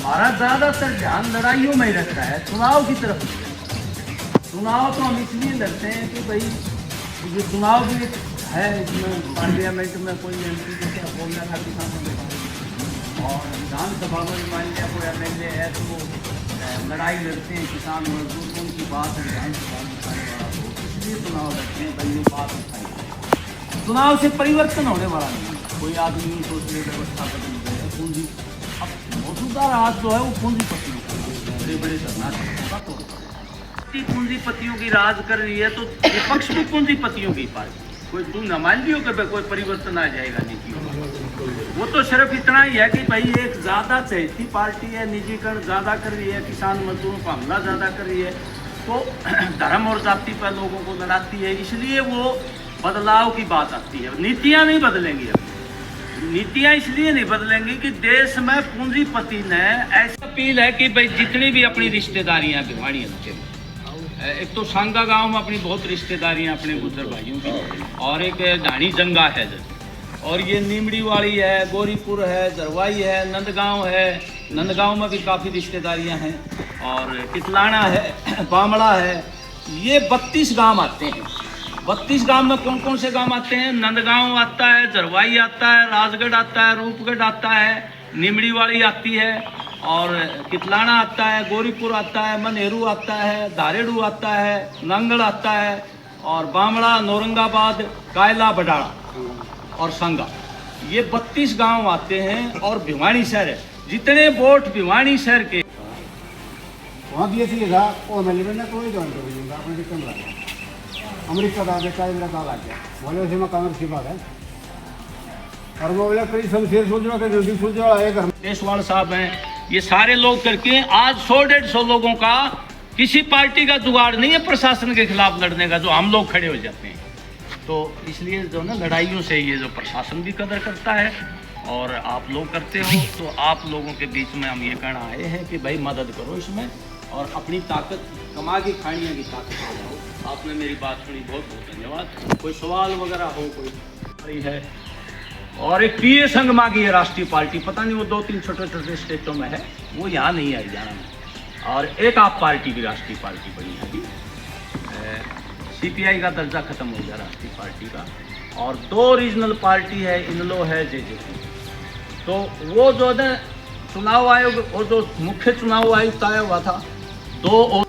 हमारा ज्यादातर ध्यान लड़ाइयों में ही रहता है, चुनाव की तरफ नहीं रहता। चुनाव तो हम इसलिए लड़ते हैं कि भाई ये चुनाव भी है, इसमें पार्लियामेंट में कोई एमपी जैसे बोलने का किसान और विधानसभा में मान लिया कोई एमएलए है तो वो लड़ाई लड़ते हैं किसान मजदूर, उनकी बात विधानसभा में उठाने वाला हो, इसलिए चुनाव लड़ते हैं भाई ये बात उठाई। चुनाव से परिवर्तन होने वाला नहीं, कोई आदमी सोच ले व्यवस्था बदल गई पूंजी। अब मौजूदा राज जो है वो पूंजीपतियों का, बड़े बड़े धरना पूंजीपतियों की राज कर रही है, तो विपक्ष भी पूंजीपतियों की पार्टी। कोई तू न मान लियो कि कोई परिवर्तन आ जाएगा नीतियों में, वो तो सिर्फ इतना ही है कि भाई एक ज़्यादा चहेती पार्टी है, निजीकरण ज़्यादा कर रही है, किसान मजदूरों पर हमला ज़्यादा कर रही है, तो धर्म और जाति पर लोगों को लड़ाती है, इसलिए वो बदलाव की बात आती है। नीतियाँ नहीं बदलेंगी, अब नीतियाँ इसलिए नहीं बदलेंगी कि देश में पूंजीपति ने ऐसी अपील है कि भाई जितनी भी अपनी रिश्तेदारियाँ भिवाड़ी हल्के में, एक तो सांगा गांव में अपनी बहुत रिश्तेदारियां अपने गुजर भाइयों की, और एक ढाणी जंगा है, और ये नीमड़ी वाली है, गोरीपुर है, जरवाई है, नंदगांव है, नंदगांव में भी काफ़ी रिश्तेदारियां हैं, और कितलाना है, बामड़ा है। ये 32 गांव आते हैं। 32 गांव में कौन कौन से गांव आते हैं? नंदगांव आता है, जरवाई आता है, राजगढ़ आता है, रूपगढ़ आता है, नीमड़ी वाली आती है, और कितलाना आता है, गोरीपुर आता है, मनेरू आता है, धारेड़ू आता है, नंगल आता है, और बामड़ा, नौरंगाबाद, कायला, बडाड़ा और संगा। ये 32 गांव आते हैं, और भिवाड़ी शहर है। जितने वोट भिवाड़ी शहर के वहाँ दिए थे था वो एमएलए ने कोई ज्वाइन कर दूँगा अपने दिक्कत में अमरीका का देखा मेरा कॉल आ गया, बोले उसे मैं कांग्रेस की बात है, और वो बोले कई शमशेर सोच रहा जल्दी सोच रहा है घर। देशवाल साहब हैं, ये सारे लोग करके आज 100-150 लोगों का किसी पार्टी का जुगाड़ नहीं है प्रशासन के खिलाफ लड़ने का, जो हम लोग खड़े हो जाते हैं। तो इसलिए जो ना लड़ाइयों से ये जो प्रशासन भी कदर करता है और आप लोग करते हो, तो आप लोगों के बीच में हम ये कहना आए हैं कि भाई मदद करो इसमें, और अपनी ताकत कमा के खानिया की ताकत हो जाओ। आपने मेरी बात सुनी, बहुत बहुत धन्यवाद। कोई सवाल वगैरह हो कोई है? और एक पीए संघ मांगी है राष्ट्रीय पार्टी, पता नहीं वो 2-3 छोटे छोटे स्टेटों में है, वो यहाँ नहीं आई हरियाणा में। और एक आप पार्टी की राष्ट्रीय पार्टी बनी है, सीपीआई का दर्जा खत्म हो गया राष्ट्रीय पार्टी का, और 2 रीजनल पार्टी है, इनलो है, जेजेपी। तो वो जो है चुनाव आयोग, वो जो मुख्य चुनाव आयुक्त आया हुआ था, 2 और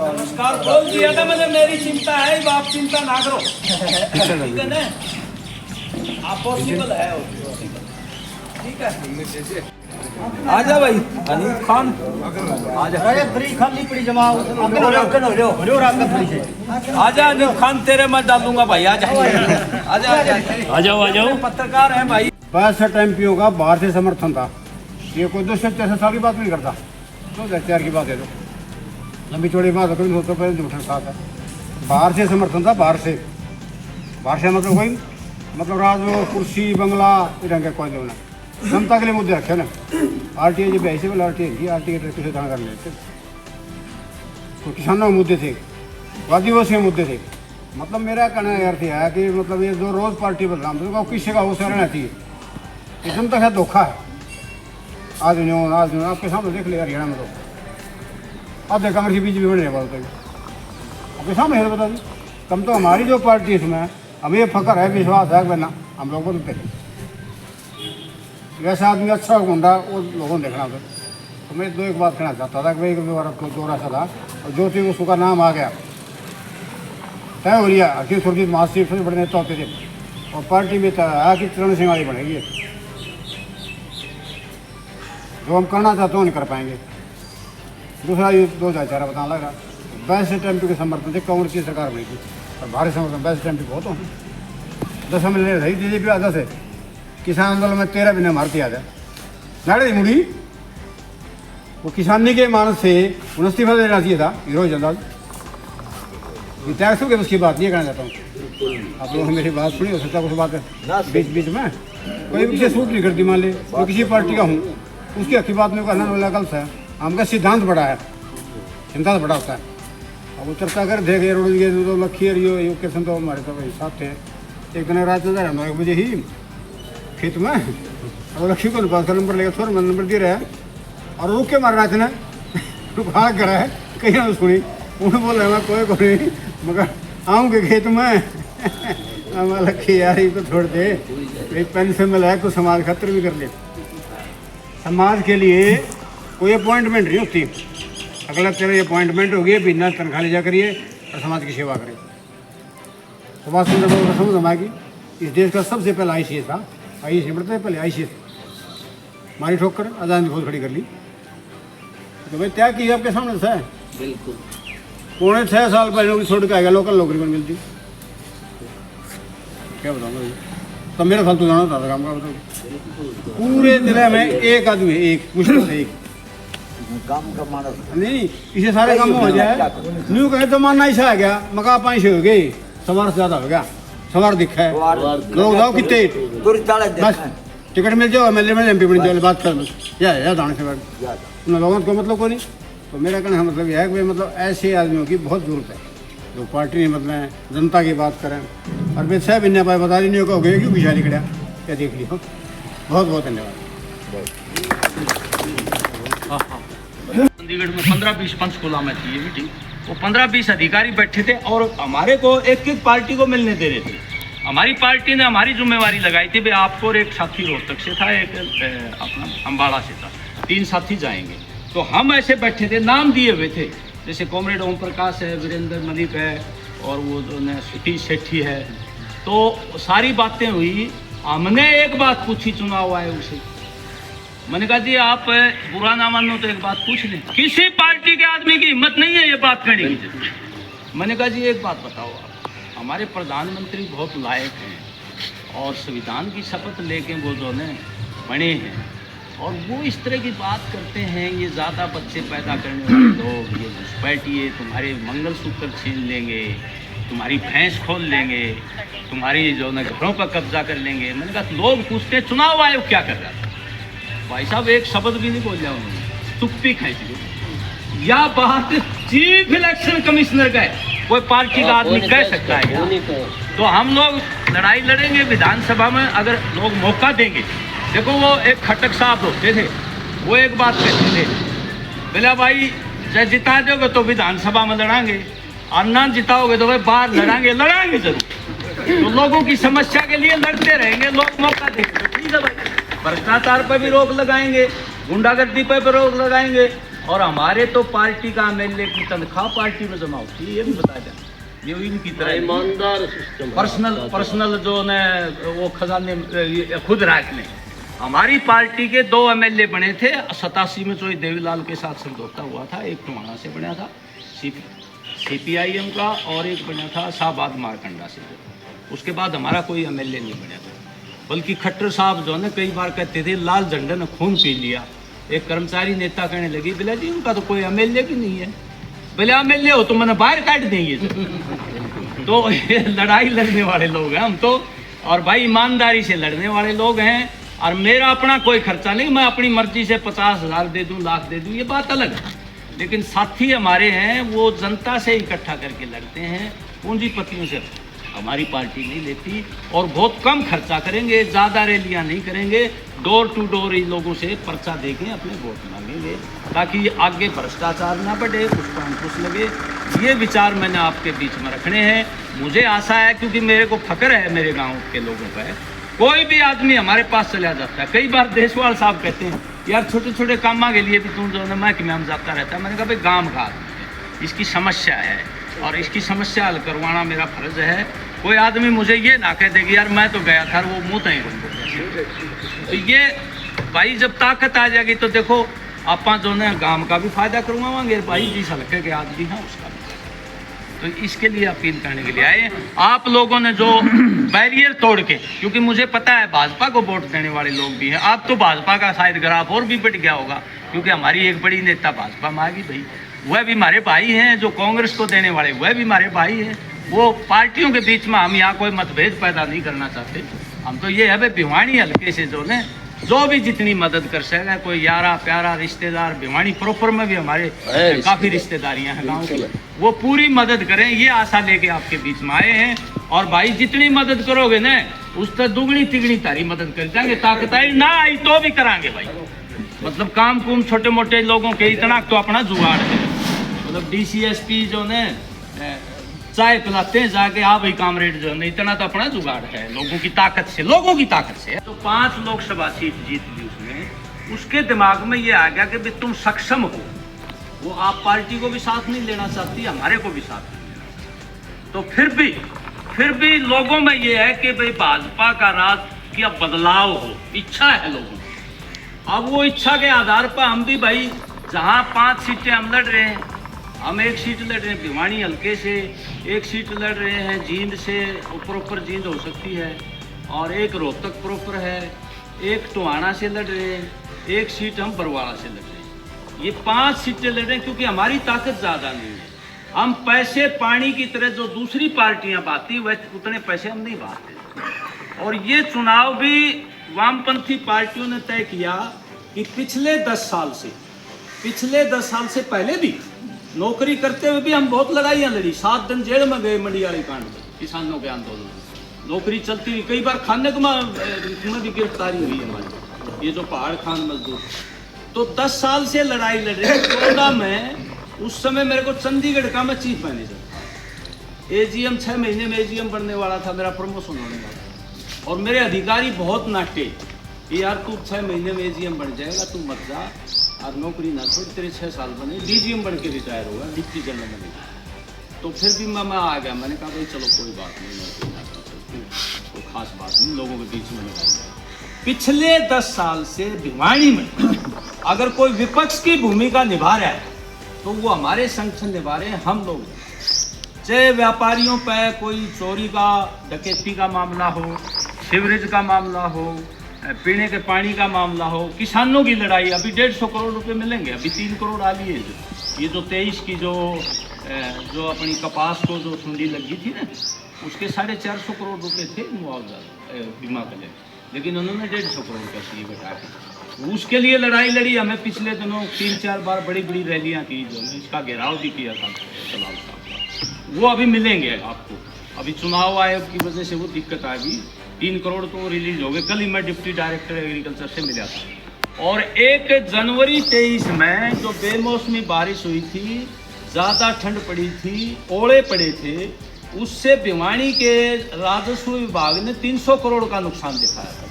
नमस्कार बोल दिया था मैंने, मेरी चिंता है, आप चिंता ना करो, ठीक है ना? आप पॉसिबल है, ठीक है? आजा भाई अनिल खान, आजा। अरे फ्री खाली पड़ी जमा आजा अनिल खान, तेरे मैं डालूंगा भाई, आजा आजा आ जाओ। पत्रकार है भाई। 62 एमपीओ का बाहर से समर्थन था, ये कोई 263 साल की बात नहीं करता, 2004 की बात है, तो लंबी चौड़ी बात हो तो पहले झूठा साथ है। बाहर से समर्थन था, बाहर से मतलब कोई मतलब राज कुर्सी बंगला इधर कोई नहीं, जनता के लिए मुद्दे रखे ना। आरटीआई जब ऐसे वाला आरटीआई के किसी तरह कर लेते, तो किसानों के मुद्दे थे, आदिवासी के मुद्दे थे। मतलब मेरा कहना अर्थ यह है कि मतलब ये जो रोज़ पार्टी बदलाम तो किसी का हौसला रहना चाहिए, ये जनता का धोखा है। आज आपके सामने देख लिया हरियाणा में तो अब देखा कांग्रेस बीजेपी बनने वाला तो आपके सामने है, बता दी कम तो हमारी जो पार्टी इसमें हमें फख्र है, विश्वास है बना हम लोग बनते हैं। वैसा आदमी अच्छा गुंडा वो लोगों ने देखना था। तो मैं एक बात कहना चाहता था कि भाई दौरा सा था, और जो थी उसका नाम आ गया, तय हो गया कि सुरजीत महासी सबसे बड़े नेता होते थे, और पार्टी में तय कि चरण सिंह वाली बनेगी। जो हम करना चाहते हैं नहीं कर पाएंगे। दूसरा ये 2004 बताना लग रहा, 62 एमपी के समर्थन से कांग्रेस की सरकार बनेगी, और भारी समर्थन 62 एमपी बहुत हो, 10 एमएलए रही बीजेपी आधा से। किसान आंदोलन में 13 महीने मारती आ जाए नाड़े मुड़ी, वो किसानी के मानस से उन्हें इस्तीफा देना चाहिए था हीरो जनरल। टैक्स हो गया, उसकी बात ये कहना चाहता हूँ। आप लोगों ने मेरी बात सुनी, हो सकता है कुछ बात है बीच बीच में कोई किसी सूट नहीं करती, मान ले तो किसी पार्टी का हूँ, उसकी अच्छी बात में कहना वाला गलत है। हमका सिद्धांत बड़ा है, चिंता तो बड़ा होता है। अब वो चर्चा कर थे कि रोड ये तो लखी रही हो किस्म तो हमारे तो भाई साथ थे। एक दिन रात में रहना 1 बजे ही खेत में, अब लक्ष्मी को पास का नंबर लेकर छोर मैंने नंबर दे रहा है और रुक के मार रहा था ना रुका करा है कहीं ना सुनी उन्हें बोल रहा मैं कोई मगर आऊँगे खेत में मैं लक्ष्मी यार ये तो छोड़ दे, एक पेंशन मिला है कुछ समाज खतर भी कर ले। समाज के लिए कोई अपॉइंटमेंट नहीं होती, अगला तेरा अपॉइंटमेंट हो गया बिना तनख्वाह ले जा करिए और समाज की सेवा करिए। सुभाष चंद्र बोस का समझ हमारी इस देश का सबसे पहला ICS था, ICS बढ़ते हैं पहले ICS मारी ठोक कर आज़ादी फौज खड़ी कर ली। तो भाई त्याग की आपके सामने था बिल्कुल 6.25 साल पहले नौकरी छोड़ के आएगा, लोकल नौकरी बन मिलती क्या बताऊँगा भाई। तो मेरा फालतू जाना था काम का बताओ पूरे जिले में एक आदमी एक मुश्किल से एक काम का मानस नहीं इसे सारे काम हो जाए न्यू कहे तो मानना ऐसा आ गया मका 5 हो गई सवार से ज़्यादा हो गया सवार दिखा है लोग जाओ कितने बस टिकट मिल जाओ MLA में MP बन जाओ बात कर या जाने से बाद उन लोगों को मतलब को नहीं। तो मेरा कहना मतलब यह है कि मतलब ऐसे आदमियों की बहुत ज़रूरत है जो पार्टी नहीं बदलें जनता की बात करें और वे छः महीने पाए बता रही नहीं हो गए क्यों पिछाड़ी खड़ा क्या देख लियो। बहुत बहुत धन्यवाद। चंडीगढ़ में 15-20 पंचकुला में थी ये मीटिंग, वो 15-20 अधिकारी बैठे थे और हमारे को एक एक पार्टी को मिलने दे रहे थे। हमारी पार्टी ने हमारी जिम्मेवारी लगाई थी भाई आपको, और एक साथी रोहतक से था, एक अपना अम्बाड़ा से था, 3 साथी जाएंगे। तो हम ऐसे बैठे थे, नाम दिए हुए थे, जैसे कॉमरेड ओम प्रकाश है, वीरेंद्र मलिक है और वो जो सतीश सेठी है। तो सारी बातें हुई, हमने एक बात पूछी चुनाव आयोग से, मैंने कहा जी आप बुरा ना मानो तो एक बात पूछ लें, किसी पार्टी के आदमी की हिम्मत नहीं है ये बात करने की। मैंने कहा जी एक बात बताओ आप, हमारे प्रधानमंत्री बहुत लायक हैं और संविधान की शपथ लेके वो जो ने बने हैं और वो इस तरह की बात करते हैं, ये ज़्यादा बच्चे पैदा करने वाले लोग, ये घुसपैठिए तुम्हारे मंगलसूत्र छीन लेंगे, तुम्हारी भैंस खोल लेंगे, तुम्हारी जो न घरों पर कब्जा कर लेंगे। मैंने कहा लोग पूछते हैं चुनाव आयोग क्या कर रहा था, भाई साहब एक शब्द भी नहीं बोल उन्होंने, चुप्पी खींच ली। या बात चीफ इलेक्शन कमिश्नर का है, कोई पार्टी का आदमी कह सकता है क्या? तो हम लोग लड़ाई लड़ेंगे विधानसभा में अगर लोग मौका देंगे। देखो वो एक खटक साहब होते थे, वो एक बात कहते थे, बोला भाई चाहे जिता दोगे तो विधानसभा में लड़ाएंगे और ना जिताओगे तो भाई बाहर लड़ाएंगे जरूर। तो लोगों की समस्या के लिए लड़ते रहेंगे, लोग मौका देंगे तो ठीक है भाई। भ्रष्टाचार पर भी रोक लगाएंगे, गुंडागर्दी पर भी रोक लगाएंगे और हमारे तो पार्टी का MLA की तनख्वाह पार्टी में जमा होती है, ये भी बता दें। ये इनकी तरह ईमानदार सिस्टम, पर्सनल जो न वो खजाने खुद रख लें। हमारी पार्टी के 2 MLA बने थे 87 में, जो देवीलाल के साथ समझौता हुआ था, एक टोहाना से बना था CPIM का और एक बना था शाहबाद मारकंडा से। उसके बाद हमारा कोई MLA नहीं बना था, बल्कि खट्टर साहब जो है कई बार कहते थे लाल झंडे ने खून पी लिया। एक कर्मचारी नेता कहने लगी बोला जी उनका तो कोई MLA भी नहीं है, बोले MLA हो तो मैंने बाहर काट देंगे। तो ये लड़ाई लड़ने वाले लोग हैं हम तो, और भाई ईमानदारी से लड़ने वाले लोग हैं। और मेरा अपना कोई खर्चा नहीं, मैं अपनी मर्जी से 50,000 दे दूं, लाख दे दूं, ये बात अलग है। लेकिन साथी हमारे हैं वो जनता से इकट्ठा करके लड़ते हैं, पूंजीपतियों से हमारी पार्टी नहीं लेती और बहुत कम खर्चा करेंगे, ज़्यादा रैलियां नहीं करेंगे, डोर टू डोर इन लोगों से पर्चा देके अपने वोट मांगेंगे ताकि आगे भ्रष्टाचार ना बढ़े, उसको अंकुश लगे। ये विचार मैंने आपके बीच में रखने हैं। मुझे आशा है क्योंकि मेरे को फख्र है मेरे गाँव के लोगों पर, कोई भी आदमी हमारे पास चला जाता है। कई बार देशवाल साहब कहते हैं यार छोटे छोटे कामों के लिए भी तुम जो है महकमे में जाता रहता है। मैंने कहा भाई गाँव का आदमी है, इसकी समस्या है और इसकी समस्या हल करवाना मेरा फर्ज है। कोई आदमी मुझे ये ना कह दे कि यार मैं तो गया था वो मुँह नहीं बंद। तो ये भाई जब ताकत आ जाएगी तो देखो आप जो है गाँव का भी फायदा करवाएंगे, भाई जिस हल्के के आदमी हैं उसका भी। तो इसके लिए अपील करने के लिए आए। आप लोगों ने जो बैरियर तोड़ के, क्योंकि मुझे पता है भाजपा को वोट देने वाले लोग भी हैं, आप तो भाजपा का शायद ग्राफ और भी बढ़ गया होगा क्योंकि हमारी एक बड़ी नेता भाजपा में आ गई भाई, वह भी हमारे भाई हैं। जो कांग्रेस को देने वाले वह भी हमारे भाई हैं। वो पार्टियों के बीच में हम यहाँ कोई मतभेद पैदा नहीं करना चाहते। हम तो ये है भाई भिवानी हल्के से जो ने जो भी जितनी मदद कर सके, कोई यारा प्यारा रिश्तेदार, भिवानी प्रॉपर में भी हमारे काफी रिश्तेदारियां हैं गांव की, वो पूरी मदद करें, ये आशा लेके आपके बीच में आए हैं। और भाई जितनी मदद करोगे ना उससे दुगनी तिगनी तारी मदद कर देंगे, ताकत आई ना आई तो भी करांगे भाई। मतलब काम कुम छोटे मोटे लोगों के इतना तो अपना जुगाड़ है। मतलब DCSP जो ने चाय पिलाते हैं जाके, हाँ भाई कामरेड जो है इतना तो अपना जुगाड़ है, लोगों की ताकत से, लोगों की ताकत से। तो 5 लोकसभा सीट जीत ली उसने, उसके दिमाग में ये आ गया कि भाई तुम सक्षम हो। वो आप पार्टी को भी साथ नहीं लेना चाहती, हमारे को भी साथ नहीं लेना। तो फिर भी लोगों में ये है कि भाई भाजपा का राज की अब बदलाव हो, इच्छा है लोगों की। अब वो इच्छा के आधार पर हम भी भाई, जहाँ 5 सीटें हम लड़ रहे हैं, हम 1 सीट लड़ रहे हैं भिवानी हल्के से, 1 सीट लड़ रहे हैं जींद से, प्रॉपर जींद हो सकती है, और 1 रोहतक प्रॉपर है, 1 टोहाना से लड़ रहे हैं, 1 सीट हम बरवाड़ा से लड़ रहे हैं। ये 5 सीटें लड़ रहे हैं क्योंकि हमारी ताकत ज़्यादा नहीं है। हम पैसे पानी की तरह जो दूसरी पार्टियां बांटती वैसे उतने पैसे हम नहीं बांटते। और ये चुनाव भी वामपंथी पार्टियों ने तय किया कि पिछले 10 साल से पहले भी नौकरी करते हुए भी हम बहुत लड़ाइयाँ लड़ी। 7 दिन जेल में गए मंडियाली कांड में, किसानों के आंदोलन में नौकरी चलती हुई, कई बार खाने में भी गिरफ्तारी हुई हमारी, ये जो पहाड़ खान मजदूर। तो 10 साल से लड़ाई लड़ रहे। 14 में उस समय मेरे को चंडीगढ़ का मैं चीफ मैनेजर, AGM 6 महीने में AGM बनने वाला था, मेरा प्रमोशन होने वाला था। और मेरे अधिकारी बहुत नाटे कि यार तू 6 महीने में AGM बन जाएगा, तू मत जा और नौकरी ना छोड़, तेरे 6 साल बने, DGM बन के रिटायर होगा, डिप्टी जनरल बनेगा। तो फिर भी मैं आ गया, मैंने कहा भाई चलो कोई बात नहीं, नौकरी ना छोड़, कोई खास बात नहीं, लोगों के बीच में लगाएंगे। पिछले 10 साल से भिवानी में अगर कोई विपक्ष की भूमिका निभा रहा है तो वो हमारे संगठन निभा रहे हैं, हम लोग। चाहे व्यापारियों पर कोई चोरी का, डकैती का मामला हो, सीवरेज का मामला हो, पीने के पानी का मामला हो, किसानों की लड़ाई, अभी 150 करोड़ रुपए मिलेंगे, अभी 3 करोड़ आ लिए। ये जो 23 की जो अपनी कपास को जो सुंडी लगी थी ना, उसके 450 करोड़ रुपए थे मुआवजा बीमा के लिए, लेकिन उन्होंने 150 करोड़ का सी बैठा के उसके लिए लड़ाई लड़ी। हमें पिछले दिनों 3-4 बार बड़ी बड़ी रैलियां की, जो इसका घेराव भी किया था सलाल साहब, वो अभी मिलेंगे आपको। अभी चुनाव आयोग की वजह से वो दिक्कत आ गई, 3 करोड़ तो रिलीज हो गए। कल ही मैं डिप्टी डायरेक्टर एग्रीकल्चर से मिला था। और 1 जनवरी 23 में जो बेमौसमी बारिश हुई थी, ज़्यादा ठंड पड़ी थी, ओले पड़े थे, उससे भिवानी के राजस्व विभाग ने 300 करोड़ का नुकसान दिखाया था।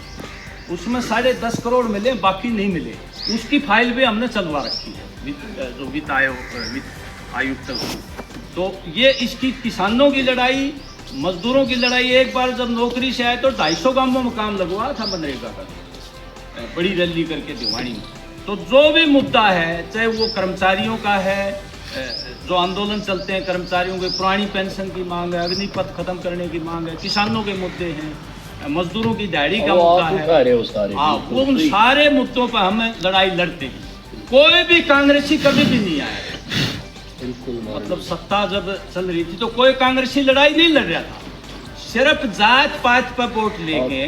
उसमें 10.5 करोड़ मिले, बाकी नहीं मिले। उसकी फाइल भी हमने चलवा रखी है जो वित्त आयुक्त। तो ये इसकी किसानों की लड़ाई, मजदूरों की लड़ाई। एक बार जब नौकरी से आए तो 250 गांवों में काम लगवा था मनरेगा का, बड़ी रैली करके भिवानी में। तो जो भी मुद्दा है, चाहे वो कर्मचारियों का है, जो आंदोलन चलते हैं कर्मचारियों के, पुरानी पेंशन की मांग है, अग्निपथ खत्म करने की मांग है, किसानों के मुद्दे हैं, मजदूरों की दिहाड़ी का मुद्दा है, हाँ, वो उन सारे मुद्दों पर हम लड़ाई लड़ते हैं। कोई भी कांग्रेसी कभी भी नहीं आया, मतलब सत्ता जब चल रही थी तो कोई कांग्रेसी लड़ाई नहीं लड़ रहा था। सिर्फ जात पात पर वोट लेके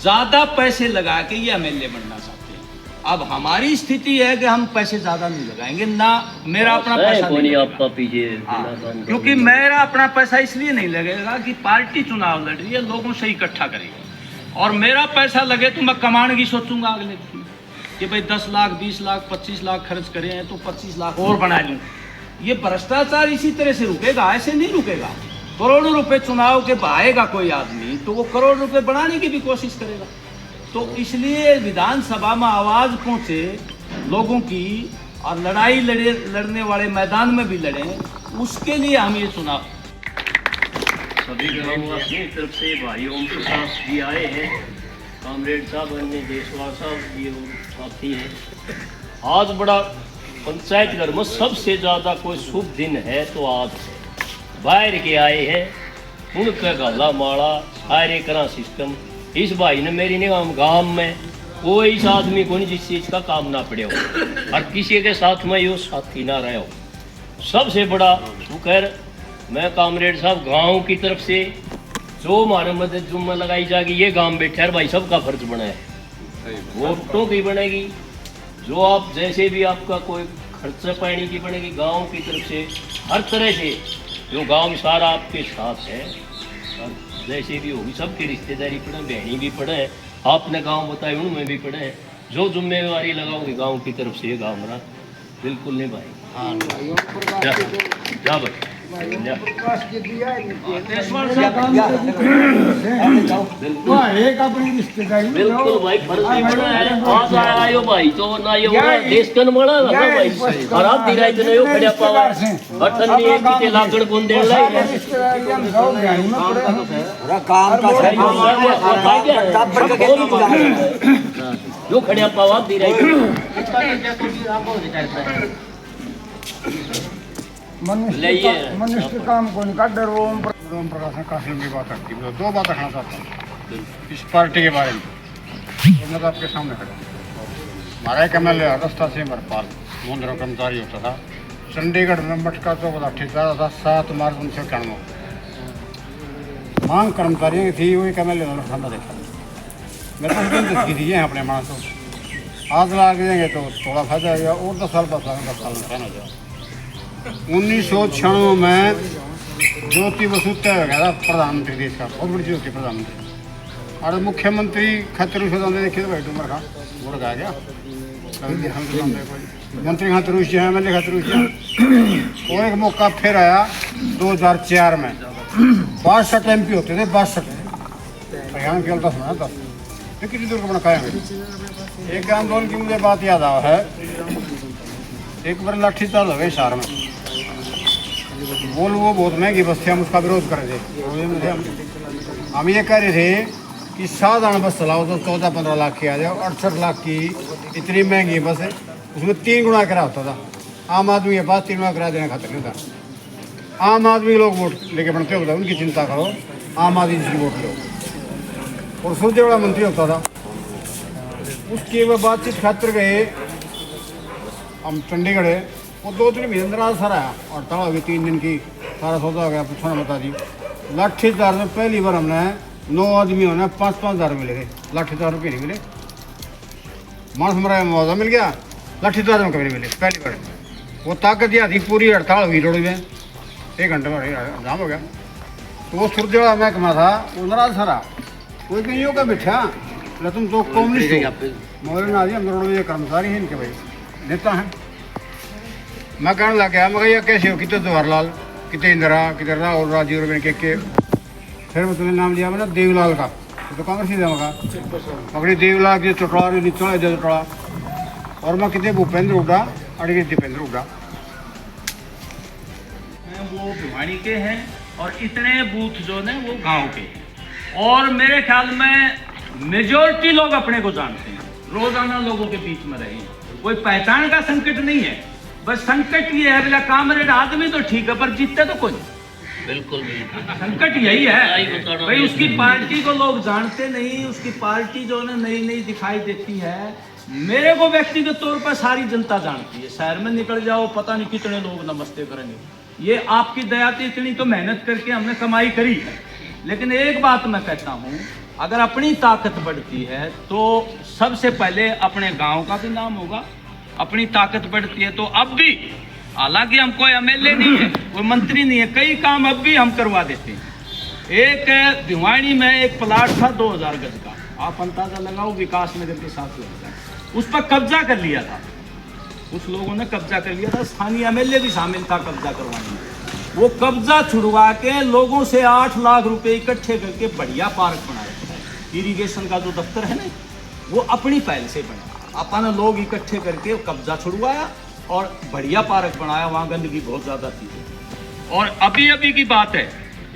ज्यादा पैसे लगा के ये MLA बनना चाहते हैं। अब हमारी स्थिति है कि हम पैसे ज्यादा नहीं लगाएंगे ना, मेरा अपना पैसा नहीं आपका पीछे, क्योंकि मेरा अपना पैसा इसलिए नहीं लगेगा कि पार्टी चुनाव लड़ रही है, लोगों से इकट्ठा करेगी। और मेरा पैसा लगे तो मैं कमाने की सोचूंगा अगले दिन कि भाई 10 लाख 20 लाख 25 लाख खर्च करें तो 25 लाख और बना लूँ। ये भ्रष्टाचार इसी तरह से रुकेगा, ऐसे नहीं रुकेगा। करोड़ों रुपए चुनाव के बहाएगा कोई आदमी तो वो करोड़ रुपए बढ़ाने की भी कोशिश करेगा। तो इसलिए विधानसभा में आवाज पहुंचे लोगों की, और लड़ाई लड़ने वाले मैदान में भी लड़े, उसके लिए हम ये चुनाव। सभी ग्रामवासियों की तरफ से भाई ओम प्रकाश जी आए हैं, कामरेड साहब, अन्य देशवाल साहब ये साथी हैं। आज बड़ा पंचायत घर में सबसे ज़्यादा कोई शुभ दिन है तो आज बाहर के आए हैं, उनका गला माला सारे करा सिस्टम। इस भाई ने मेरी निगाह गांव में कोई इस आदमी को नहीं जिस चीज़ का काम ना पड़े हो, और किसी के साथ में यो साथी ना रहे हो। सबसे बड़ा शुक्र मैं कामरेड साहब गांव की तरफ से जो हमारे मदद जुम्मा लगाई जाएगी, ये गांव बैठे यार भाई सबका फर्ज बना है। वोटों की बनेगी, जो आप जैसे भी आपका कोई खर्चा पानी की बनेगी गांव की तरफ से, हर तरह से जो गांव सारा आपके साथ है, और जैसे भी होगी सबकी रिश्तेदारी पड़े, बहनी भी पड़े, आपने गांव बताए उनमें भी पड़े, जो जिम्मेवारी लगाओगे गांव की तरफ से, गाँव हमारा बिल्कुल नहीं भाई। जा भाई एक अपनी रिश्तेदारी बिल्कुल भाई, फर्ज भी बड़ा है। आज आयो भाई तो ना ये बड़ा देश का बड़ा ना भाई, और आप दिराई तो नहीं खड़े पावा बटन नहीं किते लाकड़ कोन दे लाई पूरा काम का जो खड़े पावा दिराई मनुष्य काम को नहीं काट डर। ओम प्रकाश ने कासिम की बात रखी, दो बात रखना चाहता हूँ इस पार्टी के बारे में। तो मैं तो आपके सामने खड़ा हूँ। हमारा एक MLA रास्ता से मरपाल मुंद्रा कर्मचारी होता था, चंडीगढ़ में मटका चौक था, ठेकेदार था 7 मार्च 1991। मांग कर्मचारियों की थी, वो एक MLA खाना देखा। मैं तो उस दिन दस दी है अपने मानस को, आज ला के देंगे तो थोड़ा फायदा हो गया, और 10 साल 10 साल नुकसान हो जाएगा। 1996 में ज्योति बसु तय हो गया था प्रधानमंत्री देश का, बहुत बड़ी ज्योति प्रधानमंत्री। और मुख्यमंत्री खतरू से देखे तो भाई डूमर खा मुड़ आ गया, मंत्री खतरूस जी हैं, MLA खतरूस जी। और एक मौका फिर आया 2004 में, 62 MP होते थे, 62 हरियाणा केवल 10 में 10। तो कितनी दूर को बना खाएंगे। एक आंदोलन की मुझे बात याद आ है, एक बार लाठीचार्ज हो गए शहर में, वो बहुत महंगी बस थी, हम उसका विरोध कर रहे थे। हम ये कह रहे थे कि साधारण बस चलाओ तो 14-15 लाख की आ जाओ, 68 लाख की इतनी महंगी बस है, उसमें 3 गुना किराया होता था। आम आदमी के पास 3 गुना किराया देने खातिर नहीं था। आम आदमी लोग वोट लेके बनते होता, उनकी चिंता करो, आम आदमी जिसकी वोट लो। और सूर्य बड़ा मंत्री होता था, उसकी वो बातचीत खातिर गए हम चंडीगढ़ है, वो 2-3 महीने अंदर आज सारा आया और तड़ा हो गई 3 दिन की, सारा सौदा हो गया, पूछना बता दी। लाठीचार्ज में पहली बार हमने 9 आदमी होने 5-5 हज़ार मिले थे, लाठीचार्ज रुपये नहीं मिले। मानस मरा मुआवजा मिल गया, लाठीचार्ज में कभी नहीं मिले पहली बार। वो ताकत यह थी, पूरी हड़ताल हुई रोड में, 1 घंटे में जाम हो गया। तो वो सुरदेवा महकमा था, वो नाराज सारा, कोई कहीं होगा बैठा बोला तुम तो कम्युनिस्ट हो, मौलाना आदि हम रोडवेज कर्मचारी हैं इनके भाई नेता हैं। मैं कहने लग गया, मगर ये कैसे हो, कितने जवाहरलाल, कितने इंदिरा, कितने राहुल, राजीव रवीन के फिर मैं तुम्हें नाम लिया मैंने देवलाल का, तो कांग्रेस ही देगा पकड़ी देवलाल की चटड़ा नीचे चटड़ा, और मैं कितने भूपेंद्र हुड्डा अड़ी दीपेंद्र हुड्डा। वो भिवाड़ी के हैं और इतने बूथ जो है वो गांव के हैं, और मेरे ख्याल में मेजॉरिटी लोग अपने को जानते हैं, रोजाना लोगों के बीच में रहे, कोई पहचान का संकट नहीं है। बस संकट ये है, बोला कामरेड आदमी तो ठीक है पर जीतते तो कोई, बिल्कुल संकट यही है भाई। उसकी पार्टी को लोग जानते नहीं, उसकी पार्टी जो है नई नई दिखाई देती है। मेरे को व्यक्तिगत तौर पर सारी जनता जानती है, शहर में निकल जाओ पता नहीं कितने लोग नमस्ते करेंगे। ये आपकी दया से इतनी तो मेहनत करके हमने कमाई करी है। लेकिन एक बात मैं कहता हूँ, अगर अपनी ताकत बढ़ती है तो सबसे पहले अपने गांव का भी नाम होगा। अपनी ताकत बढ़ती है तो अब भी, हालांकि हम कोई MLA नहीं है, कोई मंत्री नहीं है, कई काम अब भी हम करवा देते हैं। एक भिवाड़ी में एक प्लाट था 2000 गज का, आप अंदाजा लगाओ, विकास नगर के साथ लगता है, उस पर कब्जा कर लिया था, कुछ लोगों ने कब्जा कर लिया था, स्थानीय MLA भी शामिल था कब्जा करवाने में। वो कब्जा छुड़वा के लोगों से 8 लाख रुपए इकट्ठे करके बढ़िया पार्क बनाया। इरिगेशन का जो दफ्तर है ना, वो अपनी पहल से बना, अपन लोग इकट्ठे करके कब्जा छुड़वाया और बढ़िया पार्क बनाया। वहाँ गंदगी बहुत ज़्यादा थी। और अभी अभी की बात है,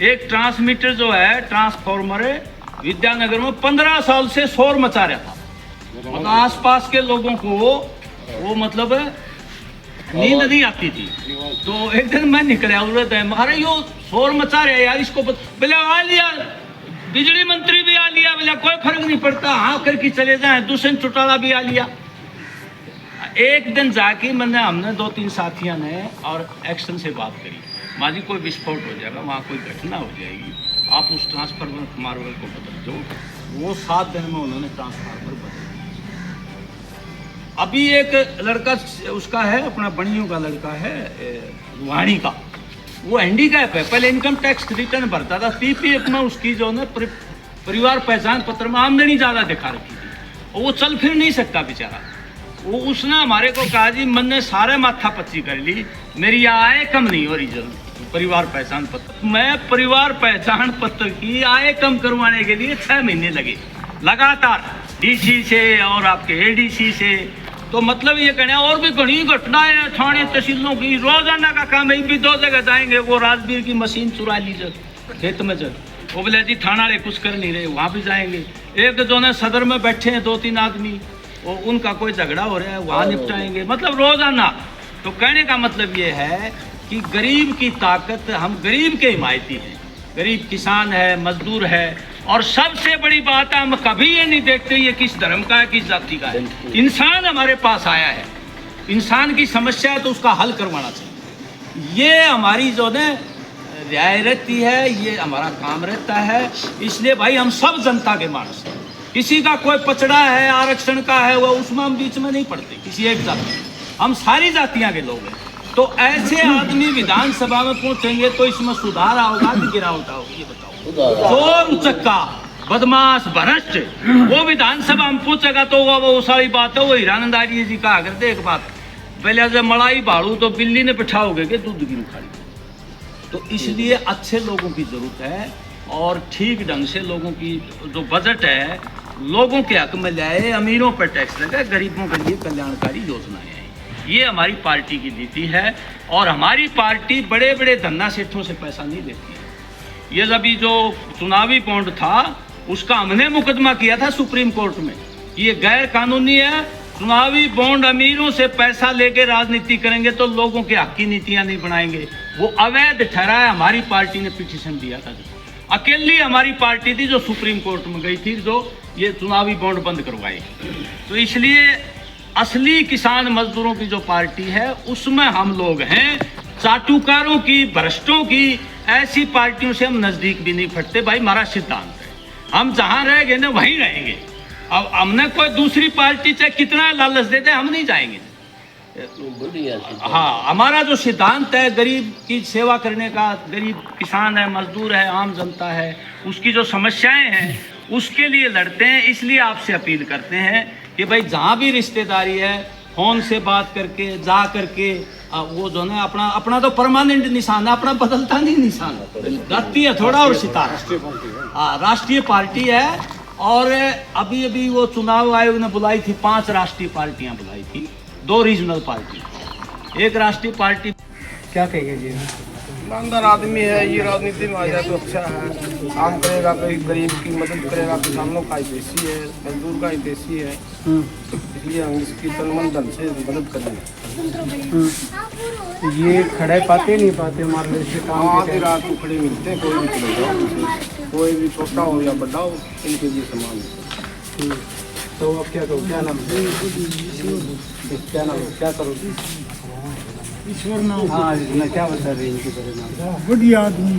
एक ट्रांसमीटर जो है, ट्रांसफॉर्मर है, विद्यानगर में 15 साल से शोर मचा रहा था, मतलब आसपास के लोगों को वो मतलब नींद नहीं आती थी। तो एक दिन मैं निकला, जरूरत है, अरे यो शोर मचा रहे यार, इसको बोले आ लिया, बिजली मंत्री भी आ लिया, बोला कोई फर्क नहीं पड़ता, हाँ करके चले जाए। दुष्यंत चौटाला भी आ लिया। एक दिन जाके हमने 2-3 साथियों ने और एक्शन से बात करी, माजी कोई विस्फोट हो जाएगा, वहाँ कोई घटना हो जाएगी, आप उस ट्रांसफार्मर को बदल दो। वो 7 दिन में उन्होंने ट्रांसफार्मर बदल दिया। अभी एक लड़का उसका है, अपना बनियों का लड़का है वाणी का, वो हैंडीकैप है, पहले इनकम टैक्स रिटर्न भरता था, पीपीएफ में उसकी जो है परिवार पहचान पत्र में आमदनी ज़्यादा दिखा रखी थी और वो चल फिर नहीं सकता बेचारा। वो उसने हमारे को कहा जी मैंने सारे माथा पच्ची कर ली, मेरी आय कम नहीं हो रही जरूर परिवार पहचान पत्र। मैं परिवार पहचान पत्र की आय कम करवाने के लिए 6 महीने लगे लगातार, डीसी से और आपके एडीसी से। तो मतलब ये कहना, और भी घनी घटनाएं थाने तहसीलों की, रोजाना का काम है। भी 2 जगह जाएंगे, वो राजवीर की मशीन चुरा ली जब खेत में, जब वो बोले जी थाना वाले कुछ कर नहीं रहे, वहाँ भी जाएंगे। एक जो है सदर में बैठे हैं 2-3 आदमी, वो उनका कोई झगड़ा हो रहा है, वहाँ निपटाएंगे, मतलब रोजाना। तो कहने का मतलब ये है कि गरीब की ताकत, हम गरीब के हिमायती हैं, गरीब किसान है, मजदूर है। और सबसे बड़ी बात है, हम कभी ये नहीं देखते ये किस धर्म का है, किस जाति का है। इंसान हमारे पास आया है, इंसान की समस्या है तो उसका हल करवाना चाहिए। ये हमारी जो है राय रहती है, ये हमारा काम रहता है। इसलिए भाई हम सब जनता के मानस हैं, किसी का कोई पचड़ा है, आरक्षण का है, वो उसमें हम बीच में नहीं पड़ते किसी एक जाति, हम सारी जातियां के लोग हैं। तो ऐसे आदमी विधानसभा में पहुंचेंगे तो इसमें सुधार होगा कि गिरावट होगी, ये बताओ। चोर उचक्का बदमाश भ्रष्ट वो विधानसभा में पहुंचेगा तो वो सारी बात है। वो हीरानंद आर्य जी कहा करते एक बात, पहले जब मलाई भाड़ू तो बिल्ली ने बिठाओगे कि दूध की उखाड़ी। तो इसलिए अच्छे लोगों की जरूरत है और ठीक ढंग से लोगों की जो बजट है लोगों के हक में लाए, अमीरों पर टैक्स लगे, गरीबों के लिए कल्याणकारी योजनाएं हैं। ये हमारी पार्टी की नीति है और हमारी पार्टी बड़े बड़े धन्ना सेठों से पैसा नहीं लेती है। ये अभी जो चुनावी बॉन्ड था उसका हमने मुकदमा किया था सुप्रीम कोर्ट में, ये गैर कानूनी है। चुनावी बॉन्ड अमीरों से पैसा लेके राजनीति करेंगे तो लोगों के हक की नीतियां नहीं बनाएंगे, वो अवैध ठहराया। हमारी पार्टी ने पिटीशन दिया था, अकेली हमारी पार्टी थी जो सुप्रीम कोर्ट में गई थी, जो ये चुनावी बॉन्ड बंद करवाए। तो इसलिए असली किसान मजदूरों की जो पार्टी है उसमें हम लोग हैं। चाटुकारों की, भ्रष्टों की ऐसी पार्टियों से हम नजदीक भी नहीं फटते भाई, हमारा सिद्धांत है। हम जहां रहेंगे ना वहीं रहेंगे। अब हमने कोई दूसरी पार्टी चाहे कितना लालच दे दे हम नहीं जाएंगे। हाँ, हमारा जो सिद्धांत है गरीब की सेवा करने का, गरीब किसान है, मजदूर है, आम जनता है, उसकी जो समस्याएं हैं उसके लिए लड़ते हैं। इसलिए आपसे अपील करते हैं कि भाई जहाँ भी रिश्तेदारी है फोन से बात करके जा करके वो जो है अपना तो परमानेंट निशान है, अपना बदलता नहीं निशान, जातीय थोड़ा और सितारा। हाँ, राष्ट्रीय पार्टी है। और अभी वो चुनाव आयोग ने बुलाई थी 5 राष्ट्रीय पार्टियां बुलाई थी, 2 रीजनल पार्टी, 1 राष्ट्रीय पार्टी। क्या कहेंगे जी? ईमानदार आदमी है, ये राजनीति में आ जाए तो अच्छा है। काम करेगा, कोई गरीब की मदद करेगा, किसानों का हितैषी है, मजदूर का हितैषी है, इसलिए हम इसकी तन मन धन से मदद करेंगे। ये खड़े पाते नहीं पाते मान लो इसके काम आधी रात को खड़े मिलते हैं, कोई भी चले जाओ, कोई भी छोटा हो या बड़ा हो, इनके लिए समान है। तो अब क्या करो, क्या नाम है? क्या नाम है, क्या करो? ईश्वर नाम। हाँ, मैं क्या बता रही इनके बारे में? बढ़िया आदमी,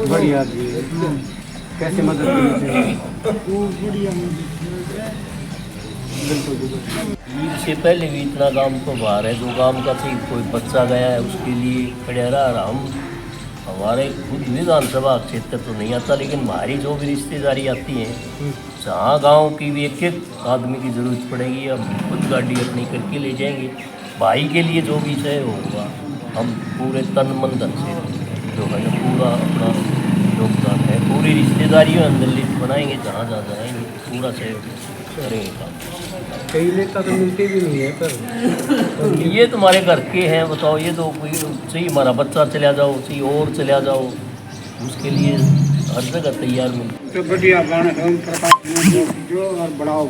बढ़िया आदमी। कैसे मदद करनी चाहिए? वो बढ़िया से पहले भी इतना काम तो बाहर है, जो काम का थी कोई बच्चा गया है उसके लिए खड़े रहा। हम हमारे खुद विधानसभा क्षेत्र तो नहीं आता, लेकिन हमारी जो भी रिश्तेदारी आती है, जहाँ गांव की भी एक आदमी की ज़रूरत पड़ेगी, हम खुद गाड़ी अपनी करके ले जाएंगे। भाई के लिए जो भी चाहे होगा, हम पूरे तन मन धन से जो है पूरा अपना योगदान है, पूरी रिश्तेदारी में अंदर लिस्ट बनाएंगे, जहाँ जहाँ जाएंगे पूरा सहयोग करेंगे काम। कई नेता तो मिलते भी नहीं है पर ये तुम्हारे घर के हैं, बताओ। ये तो कोई सही हमारा बच्चा चला जाओ, सही और चला जाओ, उसके लिए हर जगह तैयार मिलती। तो बढ़िया गाना जो और बढ़ाओ।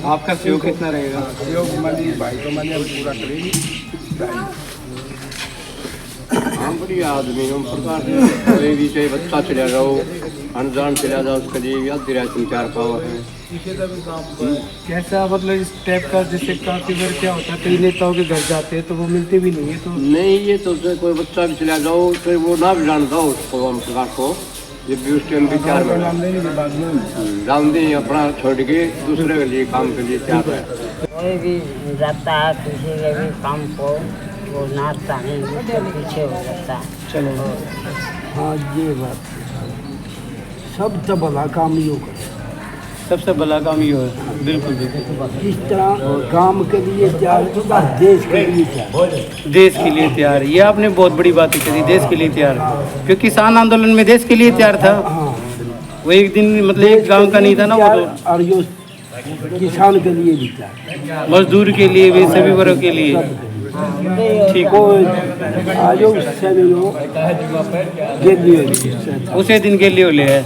आपका सहयोग कितना रहेगा? सहयोग हमारी भाई को मैंने पूरा करेगी। हम बढ़िया आदमी हम प्रकार से कोई भी चाहे बच्चा चला जाओ अनजान चला जाओ उसके लिए याद दिला 3-4 पाव है। कैसा मतलब इस टाइप का, जैसे काफी बार क्या होता है कई नेताओं के घर जाते हैं तो वो मिलते भी नहीं है, तो नहीं ये तो कोई बच्चा भी चला जाओ तो वो ना भी जानता हो उसको हम प्रकार को जब भी उस टाइम भी तैयार में जान दें अपना छोड़ के दूसरे के लिए काम के लिए तैयार है। कोई भी जाता है किसी के भी काम को वो नाचता नहीं, उसके पीछे हो जाता है। चलो हाँ ये बात सबसे बड़ा काम योग है। सबसे बड़ा काम ये है। बिल्कुल बिल्कुल। जिस तरह काम के लिए तैयार होगा देश के लिए तैयार, देश के लिए तैयार, ये आपने बहुत बड़ी बात कही, देश के लिए तैयार। क्योंकि किसान आंदोलन में देश के लिए तैयार था। वो एक दिन मतलब एक गांव का नहीं था ना, वो तो और जो किसान के लिए भी तैयार, मजदूर के लिए भी, सभी वर्ग के लिए। ठीक को आज उससे भी लो गेलियो उसे दिन के लिए ले है,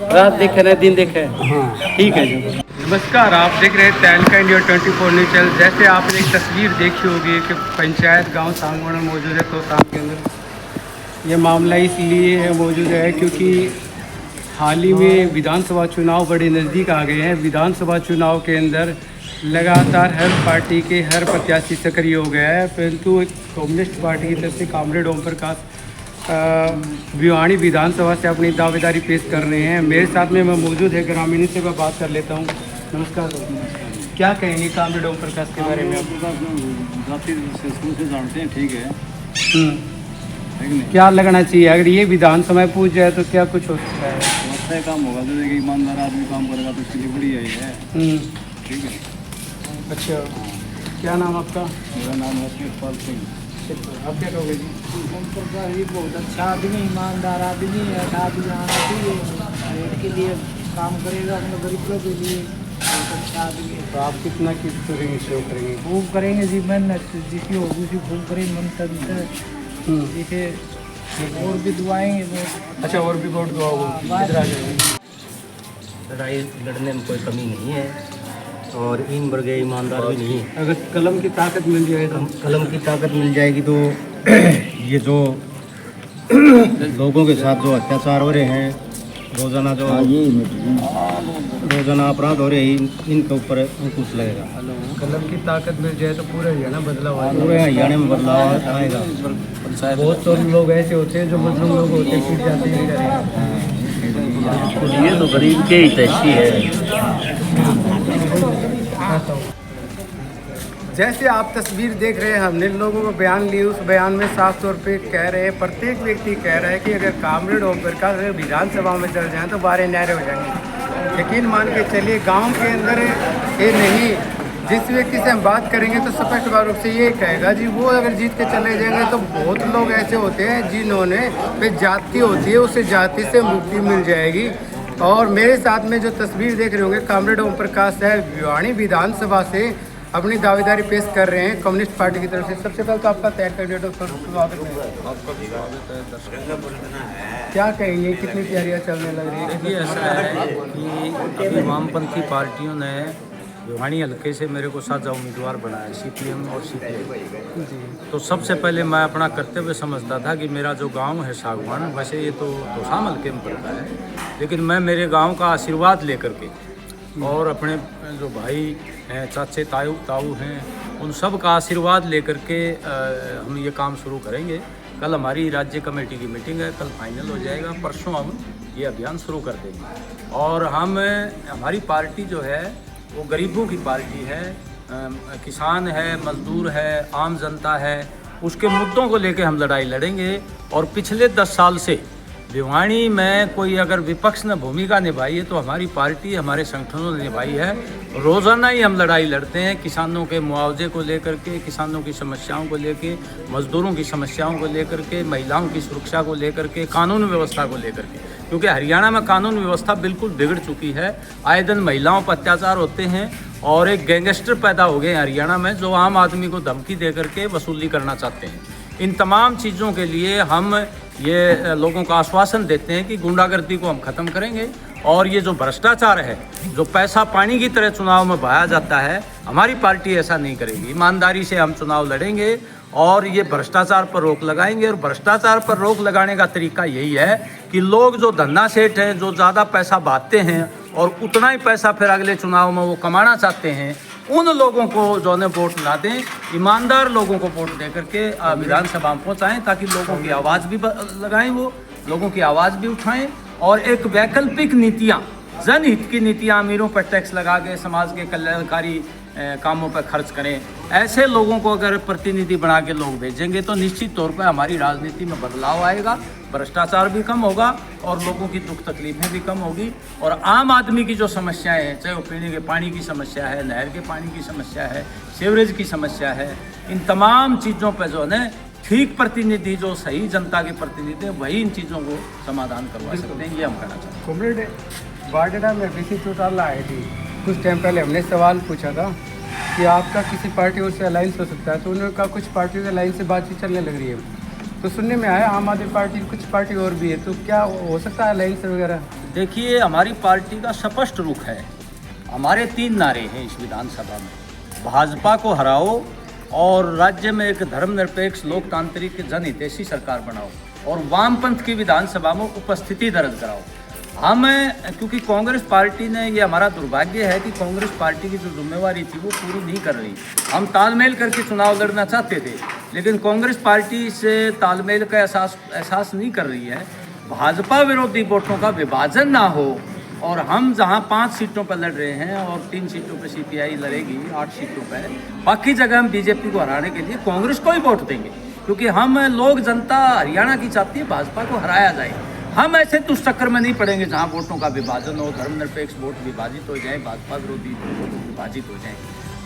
रात देखे ना दिन देखे। हाँ ठीक है जी। नमस्कार, आप देख रहे हैं तहलका इंडिया 24 न्यूज़ चैनल। जैसे आपने एक तस्वीर देखी होगी कि पंचायत गांव सांगवाड़ा मौजूद है तोताम के अंदर। ये मामला इसलिए मौजूद है क्योंकि हाल ही में विधानसभा चुनाव बड़े नज़दीक आ गए हैं। विधानसभा चुनाव के अंदर लगातार हर पार्टी के हर प्रत्याशी सक्रिय हो गया है, परंतु एक कम्युनिस्ट पार्टी की तरफ से कॉमरेड ओम प्रकाश भिवानी विधानसभा से अपनी दावेदारी पेश कर रहे हैं। मेरे साथ में मैं मौजूद है, ग्रामीण से मैं बात कर लेता हूँ। नमस्कार, क्या कहेंगे कॉमरेड ओम प्रकाश के बारे में? जाति से जानते हैं, ठीक है। क्या लगना चाहिए अगर ये विधानसभा में पूछ जाए तो क्या कुछ हो सकता है? अच्छा काम होगा तो देखिए ईमानदार आदमी काम करेगा तो इसके लिए बढ़िया ही है, ठीक है। अच्छा, क्या नाम आपका? मेरा नाम है शिवपाल सिंह। आप क्या कहोगे जी? ओम प्रकाश जी बहुत अच्छा आदमी, ईमानदार आदमी है। आदमी आना चाहिए, के लिए काम करेगा अपने गरीबों के लिए, बहुत अच्छा आदमी है। तो आप कितना किस करेंगे, शो करेंगे? खूब करेंगे जी, मेहनत जिसकी होगी उसी खूब करेंगे, मन तन देखिए और भी दुआएंगे वो। अच्छा, और भी बहुत दुआ होगी। इधर आ जाइए। लड़ाई लड़ने में कोई कमी नहीं है और इन वर्गे ईमानदार भी नहीं है। अगर कलम की ताकत मिल जाए तो कलम की ताकत मिल जाएगी तो ये जो लोगों के साथ जो अत्याचार हो रहे हैं, रोजाना जो रोजाना अपराध हो रहे हैं, इनके ऊपर अंकुश लगेगा। कलम की ताकत मिल जाए तो पूरे हरियाणा बदलाव आएगा। पूरे हरियाणा में बदलाव आएगा। बहुत तो लोग ऐसे होते हैं जो मजलूम लोग होते हैं, छूट जाते हैं। ये तो गरीब के ही तैसी है। जैसे आप तस्वीर देख रहे हैं, हमने लोगों को बयान लिए, उस बयान में साफ तौर पे कह रहे हैं, प्रत्येक व्यक्ति कह रहा है कि अगर कॉमरेड ओम प्रकाश विधानसभा में चल जाएं तो 12 न्यारे हो जाएंगे। यकीन मान के चलिए, गांव के अंदर ये नहीं, जिस व्यक्ति से हम बात करेंगे तो स्पष्ट रूप से ये कहेगा जी वो अगर जीत के चले जाएंगे तो बहुत लोग ऐसे होते हैं जिन्होंने पे जाति होती है, उस जाति से मुक्ति मिल जाएगी। और मेरे साथ में जो तस्वीर देख रहे होंगे, कॉमरेड ओम प्रकाश है भिवानी विधानसभा से अपनी दावेदारी पेश कर रहे हैं कम्युनिस्ट पार्टी की तरफ से। सबसे पहले तो आपका तैयार कैंडिडेट स्वागत है। क्या कहेंगे, कितनी तैयारियां चलने लग रही है? देखिए, ऐसा है कि अभी वामपंथी पार्टियों ने भिवानी हल्के से मेरे को साझा उम्मीदवार बनाया, CPM और CPI। तो सबसे पहले मैं अपना कर्तव्य समझता था कि मेरा जो गांव है सागवान, वैसे ये तो तोसाम हल्के में पड़ता है, लेकिन मैं मेरे गांव का आशीर्वाद लेकर के और अपने जो भाई हैं, चाचे ताऊ हैं, उन सब का आशीर्वाद लेकर के हम ये काम शुरू करेंगे। कल हमारी राज्य कमेटी की मीटिंग है, कल फाइनल हो जाएगा, परसों हम ये अभियान शुरू कर देंगे। और हमारी पार्टी जो है वो गरीबों की पार्टी है, किसान है, मजदूर है, आम जनता है, उसके मुद्दों को लेकर हम लड़ाई लड़ेंगे। और पिछले 10 साल से भिवानी में कोई अगर विपक्ष ने भूमिका निभाई है तो हमारी पार्टी, हमारे संगठनों ने निभाई है। रोज़ाना ही हम लड़ाई लड़ते हैं किसानों के मुआवजे को लेकर के, किसानों की समस्याओं को लेकर, मजदूरों की समस्याओं को लेकर के, महिलाओं की सुरक्षा को लेकर के, कानून व्यवस्था को लेकर के, क्योंकि हरियाणा में कानून व्यवस्था बिल्कुल बिगड़ चुकी है। आए दिन महिलाओं पर अत्याचार होते हैं और एक गैंगस्टर पैदा हो गए हरियाणा में जो आम आदमी को धमकी दे करके वसूली करना चाहते हैं। इन तमाम चीज़ों के लिए हम ये लोगों को आश्वासन देते हैं कि गुंडागर्दी को हम ख़त्म करेंगे और ये जो भ्रष्टाचार है, जो पैसा पानी की तरह चुनाव में बहाया जाता है, हमारी पार्टी ऐसा नहीं करेगी। ईमानदारी से हम चुनाव लड़ेंगे और ये भ्रष्टाचार पर रोक लगाएंगे। और भ्रष्टाचार पर रोक लगाने का तरीका यही है कि लोग जो धन्ना सेठ हैं, जो ज़्यादा पैसा बांटते हैं और उतना ही पैसा फिर अगले चुनाव में वो कमाना चाहते हैं, उन लोगों को जो है वोट ना दें, ईमानदार लोगों को वोट दे करके विधानसभा में पहुँचाएँ, ताकि लोगों की आवाज़ भी लगाएं, वो लोगों की आवाज़ भी उठाएं। और एक वैकल्पिक नीतियाँ, जनहित की नीतियाँ, अमीरों पर टैक्स लगा के समाज के कल्याणकारी कामों पर खर्च करें, ऐसे लोगों को अगर प्रतिनिधि बना के लोग भेजेंगे तो निश्चित तौर पर हमारी राजनीति में बदलाव आएगा, भ्रष्टाचार भी कम होगा और लोगों की दुख तकलीफें भी कम होगी। और आम आदमी की जो समस्याएं हैं, चाहे वो पीने के पानी की समस्या है, नहर के पानी की समस्या है, सीवरेज की समस्या है, इन तमाम चीज़ों पर जो है ठीक प्रतिनिधि, जो सही जनता के प्रतिनिधि, वही इन चीज़ों को समाधान करवा सकते हैं, ये हम कहना चाहते हैं। कॉमरेड बारडेरा में बीसी चौटाला आई थी, कुछ टाइम पहले हमने सवाल पूछा था कि आपका किसी पार्टियों से अलायंस हो सकता है, तो उन्होंने कहा कुछ पार्टियों से अलायंस से बातचीत चलने लग रही है। तो सुनने में आया आम आदमी पार्टी, कुछ पार्टी और भी है, तो क्या हो सकता है अलायंस वगैरह? देखिए, हमारी पार्टी का स्पष्ट रुख है, हमारे 3 नारे हैं इस विधानसभा में: भाजपा को हराओ, और राज्य में एक धर्मनिरपेक्ष लोकतांत्रिक जनहितैषी सरकार बनाओ, और वामपंथ की विधानसभा में उपस्थिति दर्ज कराओ। हम, क्योंकि कांग्रेस पार्टी ने, ये हमारा दुर्भाग्य है कि कांग्रेस पार्टी की जो जिम्मेवारी थी वो पूरी नहीं कर रही। हम तालमेल करके चुनाव लड़ना चाहते थे, लेकिन कांग्रेस पार्टी से तालमेल का एहसास नहीं कर रही है। भाजपा विरोधी वोटों का विभाजन ना हो, और हम जहां 5 सीटों पर लड़ रहे हैं और 3 सीटों पर सीपीआई लड़ेगी, 8 सीटों पर, बाकी जगह हम बीजेपी को हराने के लिए कांग्रेस को ही वोट देंगे, क्योंकि हम लोग, जनता हरियाणा की चाहती है भाजपा को हराया जाए। हम ऐसे दुष्चक्कर में नहीं पड़ेंगे जहां वोटों का विभाजन हो, धर्मनिरपेक्ष वोट विभाजित हो जाए, भाजपा विरोधी वोट विभाजित हो जाए।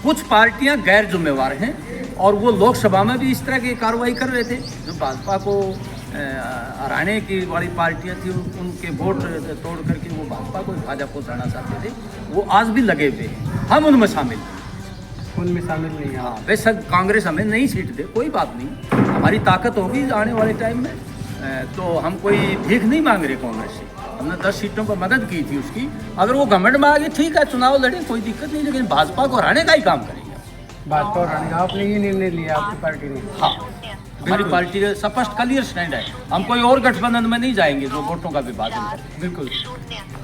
कुछ पार्टियां गैर जिम्मेवार हैं और वो लोकसभा में भी इस तरह की कार्रवाई कर रहे थे। जो भाजपा को हराने की वाली पार्टियां थी, उनके वोट तोड़ करके वो भाजपा को भाजपा को हराना चाहते थे, वो आज भी लगे हुए हैं। हम उनमें शामिल नहीं हैं। हाँ, बेशक कांग्रेस हमें नहीं सीट दे, कोई बात नहीं, हमारी ताकत होगी आने वाले टाइम में, तो हम कोई भीख नहीं मांग रहे कांग्रेस से। हमने 10 सीटों पर मदद की थी उसकी, अगर वो घमंड में आ गई, ठीक है, चुनाव लड़े, कोई दिक्कत नहीं, लेकिन भाजपा को हराने का ही काम करेंगे। भाजपा को हराने का आपने ये निर्णय लिया, आपकी पार्टी ने? हाँ, हमारी पार्टी का स्पष्ट क्लियर स्टैंड है, हम कोई और गठबंधन में नहीं जाएंगे जो वोटों का विभाजन करे। बिल्कुल,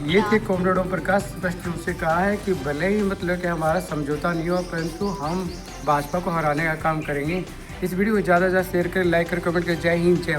ये थे कॉमरेड ओम प्रकाश, स्पष्ट रूप से कहा है कि भले ही मतलब कि हमारा समझौता नहीं हो, परंतु हम भाजपा को हराने का काम करेंगे। इस वीडियो को ज़्यादा से ज़्यादा शेयर करें, लाइक करें, कमेंट करें। जय हिंद, जय भारत।